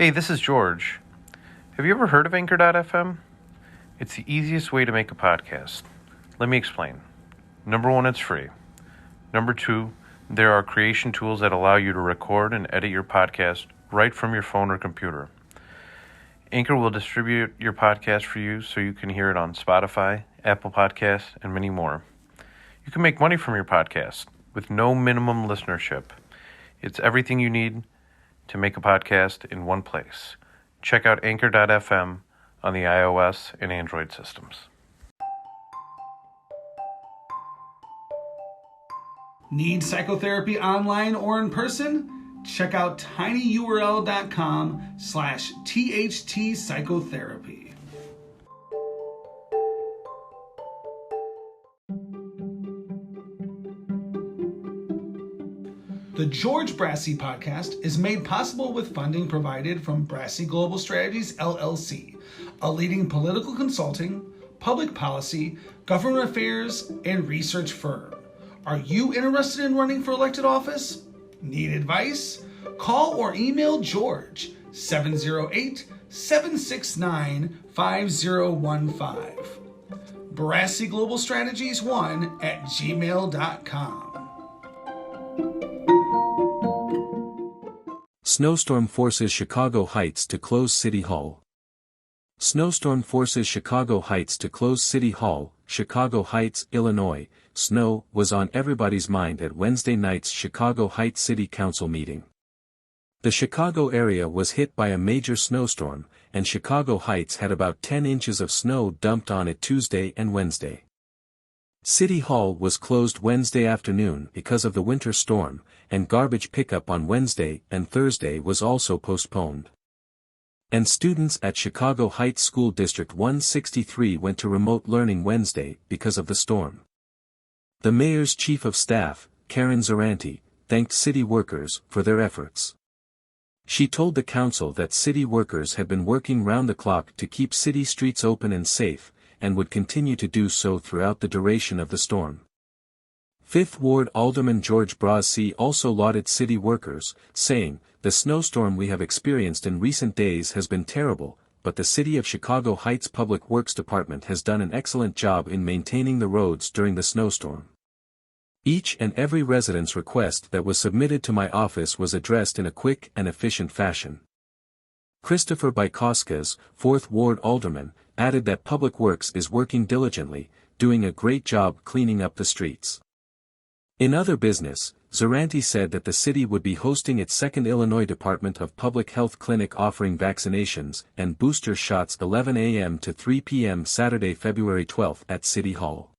Hey, this is George. Have you ever heard of Anchor.fm? It's the easiest way to make a podcast. Let me explain. Number one, it's free. Number two, there are creation tools that allow you to record and edit your podcast right from your phone or computer. Anchor will distribute your podcast for you so you can hear it on Spotify, Apple Podcasts, and many more. You can make money from your podcast with no minimum listenership. It's everything you need to make a podcast in one place. Check out Anchor.fm on the iOS and Android systems. Need psychotherapy online or in person? Check out tinyurl.com/THT psychotherapy. The George Brassey podcast is made possible with funding provided from Brassey Global Strategies, LLC, a leading political consulting, public policy, government affairs, and research firm. Are you interested in running for elected office? Need advice? Call or email George, 708-769-5015. Brassey Global Strategies 1@gmail.com. Snowstorm forces Chicago Heights to close City Hall. Snowstorm forces Chicago Heights to close City Hall, Chicago Heights, Illinois. Snow was on everybody's mind at Wednesday night's Chicago Heights City Council meeting. The Chicago area was hit by a major snowstorm, and Chicago Heights had about 10 inches of snow dumped on it Tuesday and Wednesday. City Hall was closed Wednesday afternoon because of the winter storm, and garbage pickup on Wednesday and Thursday was also postponed. And students at Chicago Heights School District 163 went to remote learning Wednesday because of the storm. The mayor's chief of staff, Karen Zaranti, thanked city workers for their efforts. She told the council that city workers had been working round the clock to keep city streets open and safe, and would continue to do so throughout the duration of the storm. Fifth Ward Alderman George Brassey also lauded city workers, saying, "The snowstorm we have experienced in recent days has been terrible, but the City of Chicago Heights Public Works Department has done an excellent job in maintaining the roads during the snowstorm. Each and every resident's request that was submitted to my office was addressed in a quick and efficient fashion." Christopher Bykoskas, 4th Ward Alderman, added that Public Works is working diligently, doing a great job cleaning up the streets. In other business, Zaranti said that the city would be hosting its second Illinois Department of Public Health clinic offering vaccinations and booster shots 11 a.m. to 3 p.m. Saturday, February 12 at City Hall.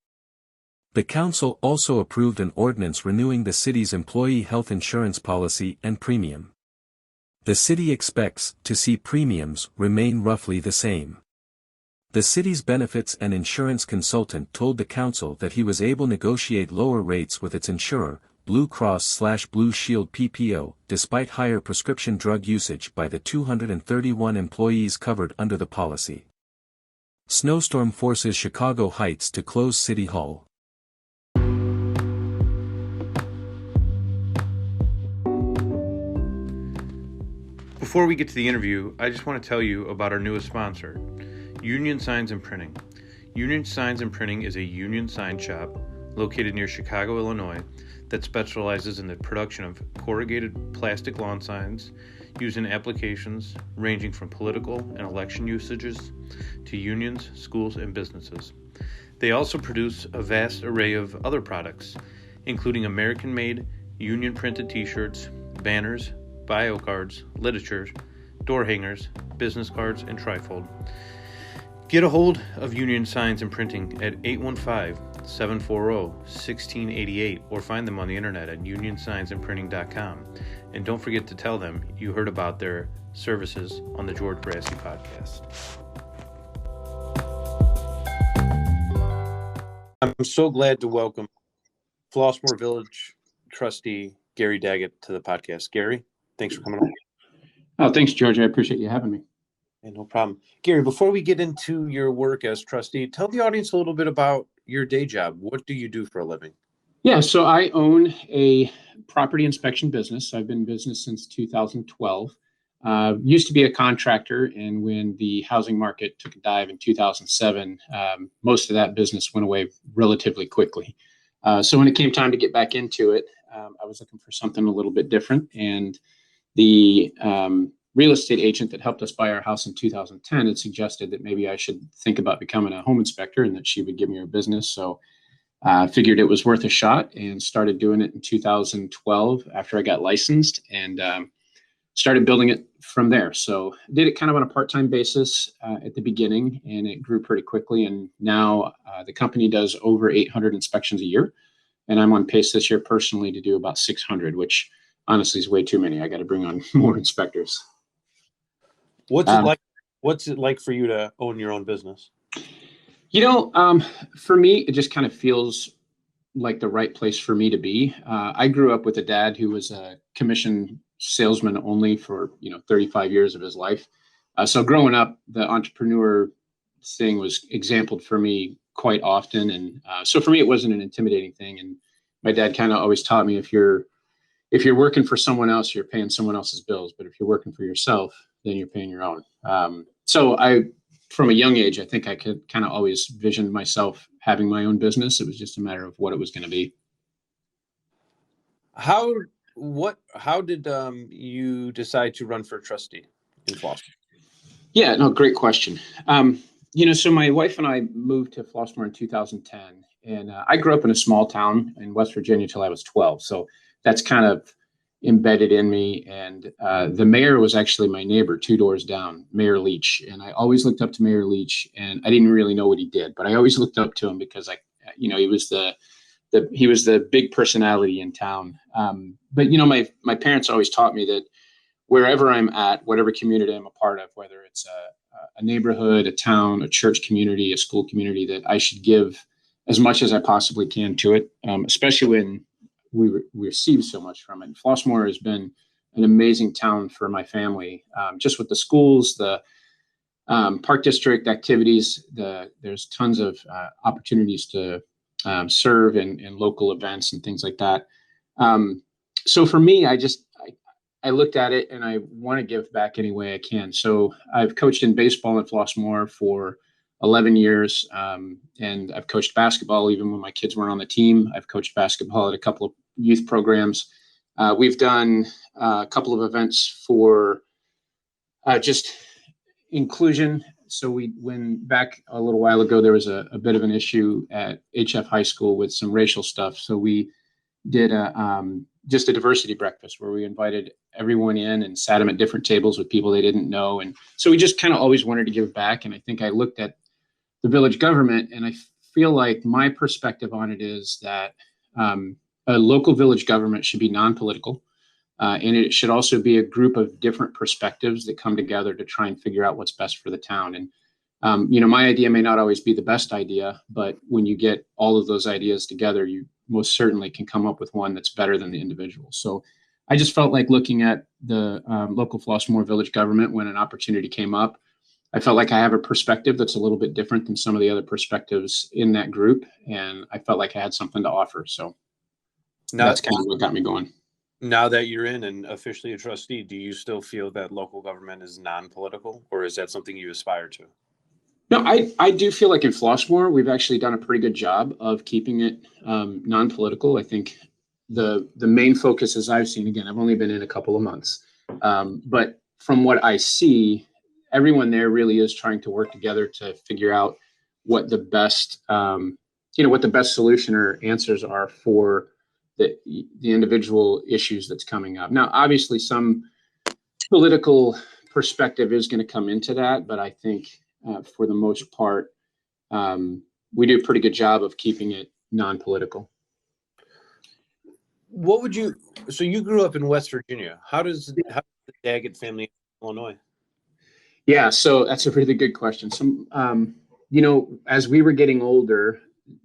The council also approved an ordinance renewing the city's employee health insurance policy and premium. The city expects to see premiums remain roughly the same. The city's benefits and insurance consultant told the council that he was able to negotiate lower rates with its insurer, Blue Cross/Blue Shield PPO, despite higher prescription drug usage by the 231 employees covered under the policy. Snowstorm forces Chicago Heights to close City Hall. Before we get to the interview, I just want to tell you about our newest sponsor, Union Signs and Printing. Union Signs and Printing is a union sign shop located near Chicago, Illinois, that specializes in the production of corrugated plastic lawn signs used in applications ranging from political and election usages to unions, schools, and businesses. They also produce a vast array of other products, including American-made, union-printed t-shirts, banners, bio cards, literature, door hangers, business cards, and trifold. Get a hold of Union Signs and Printing at 815-740-1688 or find them on the internet at unionsignsandprinting.com. And don't forget to tell them you heard about their services on the George Brassey podcast. I'm so glad to welcome Flossmoor Village Trustee Gary Daggett to the podcast. Gary, thanks for coming on. Oh, thanks, George. I appreciate you having me. Yeah, no problem. Gary, before we get into your work as trustee, tell the audience a little bit about your day job. What do you do for a living? Yeah, so I own a property inspection business. I've been in business since 2012. used to be a contractor, and when the housing market took a dive in 2007, most of that business went away relatively quickly. So when it came time to get back into it, I was looking for something a little bit different. And the real estate agent that helped us buy our house in 2010 had suggested that maybe I should think about becoming a home inspector and that she would give me her business. So I figured it was worth a shot and started doing it in 2012 after I got licensed, and started building it from there. So did it kind of on a part-time basis at the beginning, and it grew pretty quickly. And now the company does over 800 inspections a year. And I'm on pace this year personally to do about 600, which honestly is way too many. I got to bring on more inspectors. What's it like? What's it like for you to own your own business? For me, it just kind of feels like the right place for me to be. I grew up with a dad who was a commission salesman only for 35 years of his life. So growing up, the entrepreneur thing was exampled for me quite often, and so for me, it wasn't an intimidating thing. And my dad kind of always taught me, if you're working for someone else, you're paying someone else's bills, but if you're working for yourself, then you're paying your own. So from a young age, I think I could kind of always vision myself having my own business. It was just a matter of what it was going to be. How did you decide to run for trustee in Flossmoor? Yeah, no, great question. So my wife and I moved to Flossmoor in 2010, and I grew up in a small town in West Virginia till I was 12. So that's kind of embedded in me. And the mayor was actually my neighbor 2 doors down, Mayor Leach. And I always looked up to Mayor Leach, and I didn't really know what he did, but I always looked up to him because he was the big personality in town. But my parents always taught me that wherever I'm at, whatever community I'm a part of, whether it's a neighborhood, a town, a church community, a school community, that I should give as much as I possibly can to it, especially when we receive so much from it. And Flossmoor has been an amazing town for my family, just with the schools, the park district activities. There's tons of opportunities to serve in local events and things like that. So for me, I looked at it and I want to give back any way I can. So I've coached in baseball in Flossmoor for 11 years. And I've coached basketball even when my kids weren't on the team. I've coached basketball at a couple of youth programs. We've done a couple of events for just inclusion. So we went back a little while ago, there was a bit of an issue at HF High School with some racial stuff. So we did just a diversity breakfast where we invited everyone in and sat them at different tables with people they didn't know. And so we just kind of always wanted to give back. And I think I looked at the village government, and I feel like my perspective on it is that a local village government should be non-political. And it should also be a group of different perspectives that come together to try and figure out what's best for the town. And, my idea may not always be the best idea, but when you get all of those ideas together, you most certainly can come up with one that's better than the individual. So I just felt like looking at the local Flossmoor village government when an opportunity came up, I felt like I have a perspective that's a little bit different than some of the other perspectives in that group. And I felt like I had something to offer. So that's kind of what got me going. Now that you're in and officially a trustee, do you still feel that local government is non-political, or is that something you aspire to? No, I do feel like in Flossmoor, we've actually done a pretty good job of keeping it non-political. I think the main focus, as I've seen, again, I've only been in a couple of months, but from what I see, everyone there really is trying to work together to figure out what the best, what the best solution or answers are for the individual issues that's coming up. Now, obviously, some political perspective is going to come into that, but I think for the most part, we do a pretty good job of keeping it non-political. So you grew up in West Virginia. How does the Daggett family in Illinois? Yeah, so that's a really good question. So, as we were getting older,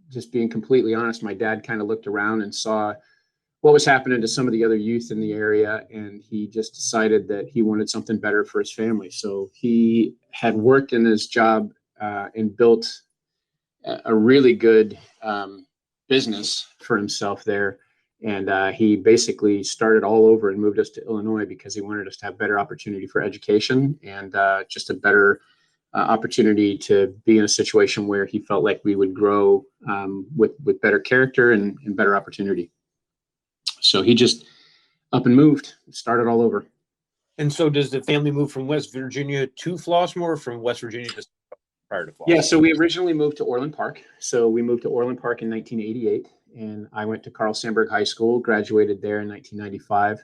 just being completely honest, my dad kind of looked around and saw what was happening to some of the other youth in the area, and he just decided that he wanted something better for his family. So he had worked in his job and built a really good business for himself there. And he basically started all over and moved us to Illinois because he wanted us to have better opportunity for education and just a better opportunity to be in a situation where he felt like we would grow with better character and better opportunity. So he just up and moved, started all over. And so does the family move from West Virginia to Flossmoor, or from West Virginia to prior to Flossmoor? Yeah, so we originally moved to Orland Park. So we moved to Orland Park in 1988, and I went to Carl Sandburg High School, graduated there in 1995.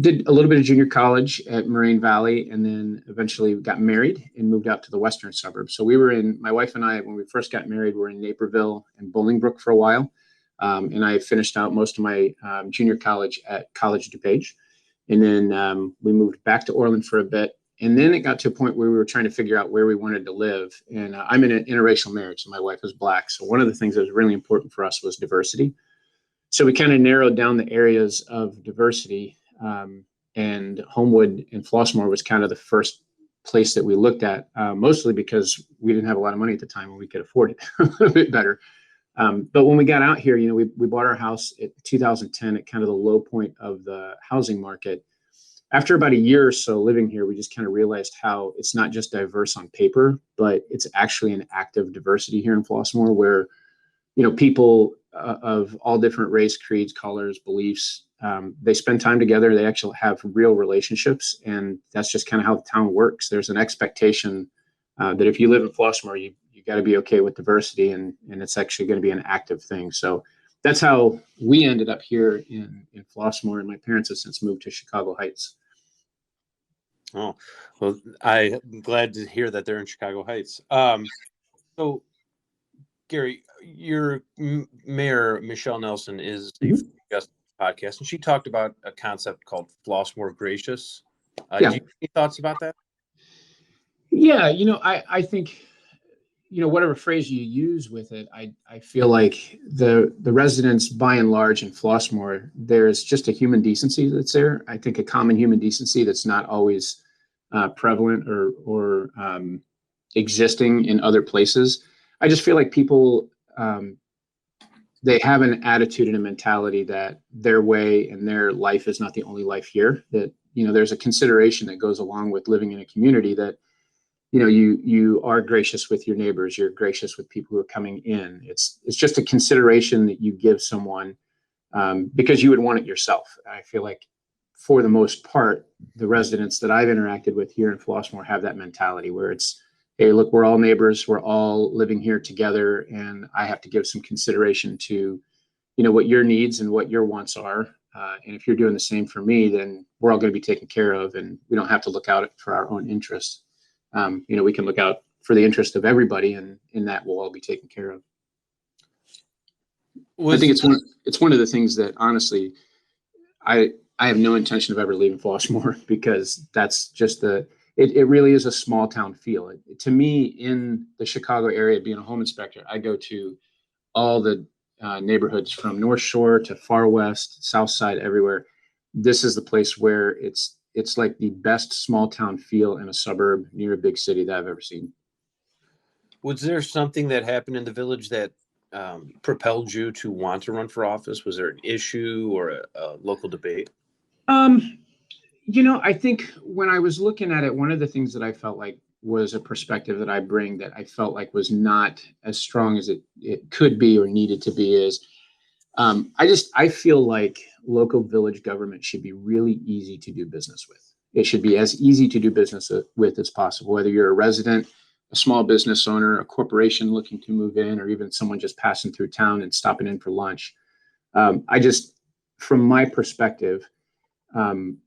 Did a little bit of junior college at Moraine Valley, and then eventually got married and moved out to the western suburbs. So my wife and I, when we first got married, were in Naperville and Bolingbrook for a while. And I finished out most of my junior college at College DuPage. And then we moved back to Orland for a bit. And then it got to a point where we were trying to figure out where we wanted to live. And I'm in an interracial marriage, and my wife is Black. So one of the things that was really important for us was diversity. So we kind of narrowed down the areas of diversity. And Homewood and Flossmoor was kind of the first place that we looked at, mostly because we didn't have a lot of money at the time and we could afford it a little bit better. But when we got out here, we bought our house in 2010 at kind of the low point of the housing market. After about a year or so living here, we just kind of realized how it's not just diverse on paper, but it's actually an active diversity here in Flossmoor, where, people of all different race, creeds, colors, beliefs, they spend time together. They actually have real relationships, and that's just kind of how the town works. There's an expectation that if you live in Flossmoor, you got to be okay with diversity, and it's actually going to be an active thing. So that's how we ended up here in Flossmoor, and my parents have since moved to Chicago Heights. Oh, well, I'm glad to hear that they're in Chicago Heights. So, Gary, your mayor, Michelle Nelson, is a guest podcast, and she talked about a concept called Flossmoor Gracious. Do you have any thoughts about that? Yeah, I think, whatever phrase you use with it, I feel like the residents, by and large, in Flossmoor, there's just a human decency that's there. I think a common human decency that's not always prevalent or existing in other places. I just feel like people, they have an attitude and a mentality that their way and their life is not the only life here. That, there's a consideration that goes along with living in a community that, you are gracious with your neighbors. You're gracious with people who are coming in. It's just a consideration that you give someone because you would want it yourself. I feel like, for the most part, the residents that I've interacted with here in Flossmoor have that mentality where it's, hey, look, we're all neighbors. We're all living here together, and I have to give some consideration to, what your needs and what your wants are. And if you're doing the same for me, then we're all going to be taken care of, and we don't have to look out for our own interests. We can look out for the interest of everybody, and in that we'll all be taken care of. I think it's one of the things that, honestly, I have no intention of ever leaving Flossmoor, because that's just it really is a small town feel. To me, in the Chicago area, being a home inspector, I go to all the neighborhoods from North Shore to Far West, South Side, everywhere. This is the place where it's like the best small town feel in a suburb near a big city that I've ever seen. Was there something that happened in the village that propelled you to want to run for office? Was there an issue or a local debate? I think when I was looking at it, one of the things that I felt like was a perspective that I bring that I felt like was not as strong as it could be or needed to be is, I feel like local village government should be really easy to do business with. It should be as easy to do business with as possible, whether you're a resident, a small business owner, a corporation looking to move in, or even someone just passing through town and stopping in for lunch. From my perspective,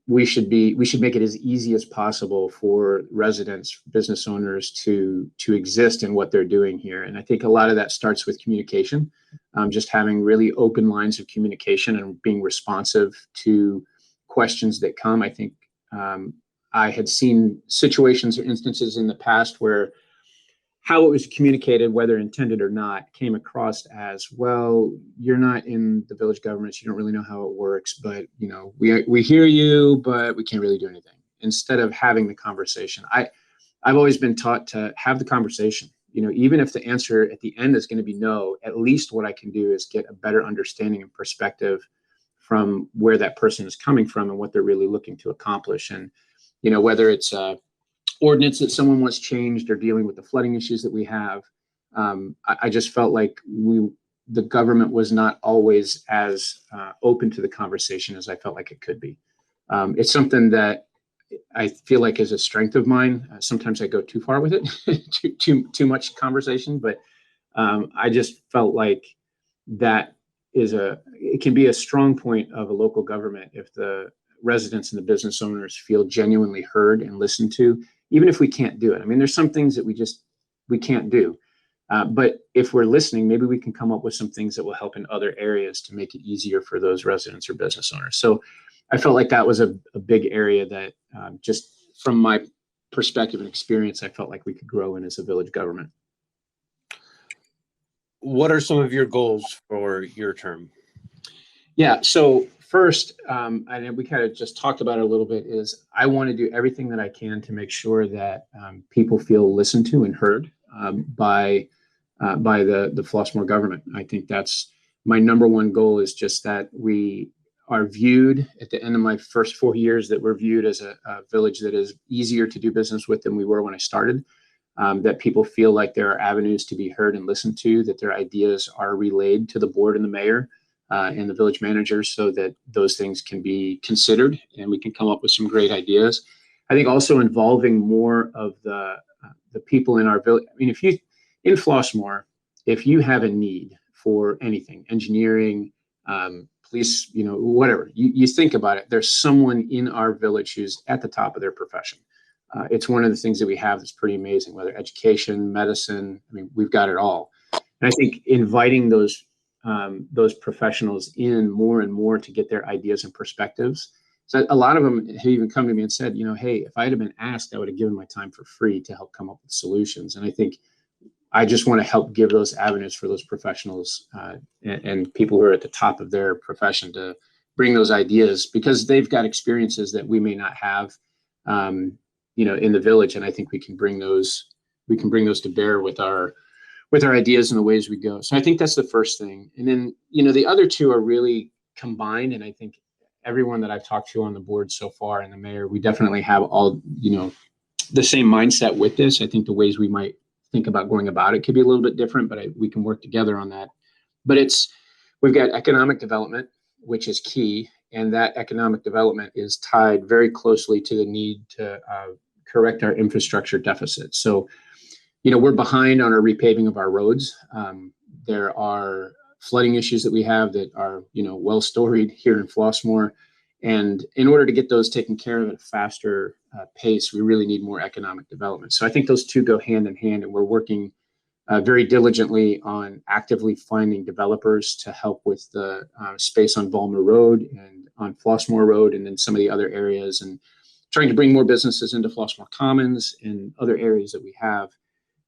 we should make it as easy as possible for residents, business owners to exist in what they're doing here. And I think a lot of that starts with communication, just having really open lines of communication and being responsive to questions that come. I think I had seen situations or instances in the past where how it was communicated, whether intended or not, came across as, well, you're not in the village government, so you don't really know how it works, but we hear you, but we can't really do anything. Instead of having the conversation, I've always been taught to have the conversation. even if the answer at the end is going to be no, at least what I can do is get a better understanding and perspective from where that person is coming from and what they're really looking to accomplish. And, whether it's ordinance that someone wants changed or dealing with the flooding issues that we have, I just felt like the government was not always as open to the conversation as I felt like it could be. It's something that I feel like is a strength of mine. Sometimes I go too far with it, too much conversation, but I just felt like that it can be a strong point of a local government if the residents and the business owners feel genuinely heard and listened to, even if we can't do it. I mean, there's some things that we can't do. But if we're listening, maybe we can come up with some things that will help in other areas to make it easier for those residents or business owners. So I felt like that was a big area that just from my perspective and experience, I felt like we could grow in as a village government. What are some of your goals for your term? Yeah, so first, and we kind of just talked about it a little bit, is I want to do everything that I can to make sure that people feel listened to and heard by the Flossmoor government. I think that's my number one goal, is just that we are viewed at the end of my first 4 years, that we're viewed as a village that is easier to do business with than we were when I started, that people feel like there are avenues to be heard and listened to, that their ideas are relayed to the board and the mayor and the village manager so that those things can be considered and we can come up with some great ideas. I think also involving more of the people in our village. I mean, in Flossmoor, if you have a need for anything, engineering, police, whatever, you think about it, there's someone in our village who's at the top of their profession. It's one of the things that we have that's pretty amazing, whether education, medicine, I mean, we've got it all. And I think inviting those professionals in more and more to get their ideas and perspectives. So a lot of them have even come to me and said, hey, if I had been asked, I would have given my time for free to help come up with solutions. And I think I just want to help give those avenues for those professionals and people who are at the top of their profession to bring those ideas, because they've got experiences that we may not have, in the village. And I think we can bring those to bear with our ideas and the ways we go. So I think that's the first thing. And then, the other two are really combined. And I think everyone that I've talked to on the board so far and the mayor, we definitely have all, the same mindset with this. I think the ways we might think about going about it could be a little bit different, but we can work together on that. But we've got economic development, which is key. And that economic development is tied very closely to the need to correct our infrastructure deficit. So, we're behind on our repaving of our roads. There are flooding issues that we have that are, well storied here in Flossmoor. And in order to get those taken care of at a faster pace, we really need more economic development. So I think those two go hand in hand, and we're working very diligently on actively finding developers to help with the space on Balmer Road and on Flossmoor Road, and then some of the other areas, and trying to bring more businesses into Flossmoor Commons and other areas that we have.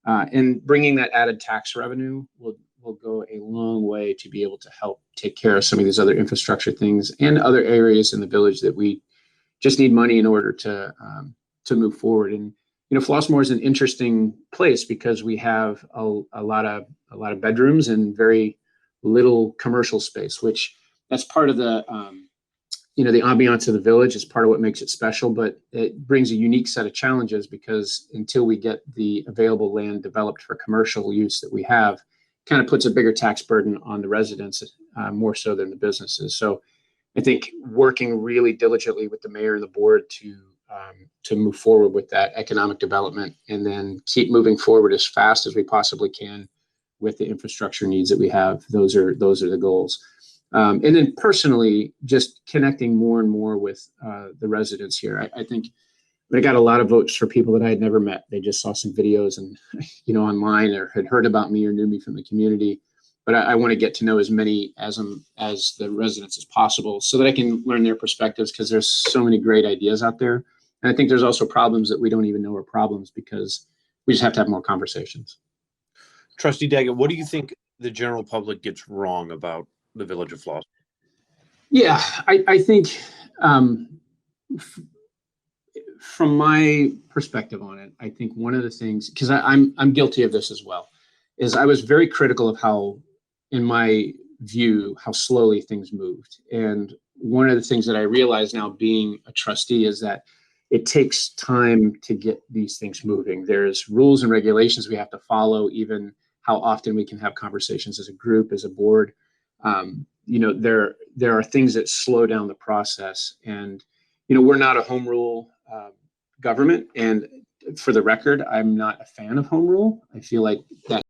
And bringing that added tax revenue will go a long way to be able to help take care of some of these other infrastructure things and other areas in the village that we just need money in order to move forward. And Flossmoor is an interesting place because we have a lot of bedrooms and very little commercial space, which that's part of the the ambiance of the village is part of what makes it special, but it brings a unique set of challenges because until we get the available land developed for commercial use that we have, kind of puts a bigger tax burden on the residents, more so than the businesses. So I think working really diligently with the mayor and the board to move forward with that economic development, and then keep moving forward as fast as we possibly can with the infrastructure needs that we have. Those are the goals. And then personally, just connecting more and more with the residents here. I think I got a lot of votes for people that I had never met. They just saw some videos and online, or had heard about me or knew me from the community. But I want to get to know as many as the residents as possible, so that I can learn their perspectives, because there's so many great ideas out there. And I think there's also problems that we don't even know are problems, because we just have to have more conversations. Trustee Daggett, what do you think the general public gets wrong about the village of Floss? Yeah, I think from my perspective on it, I think one of the things, because I'm guilty of this as well, is I was very critical of how, in my view, how slowly things moved. And one of the things that I realize now being a trustee is that it takes time to get these things moving. There's rules and regulations we have to follow, even how often we can have conversations as a group, as a board. There are things that slow down the process. And, we're not a home rule government. And for the record, I'm not a fan of home rule. I feel like that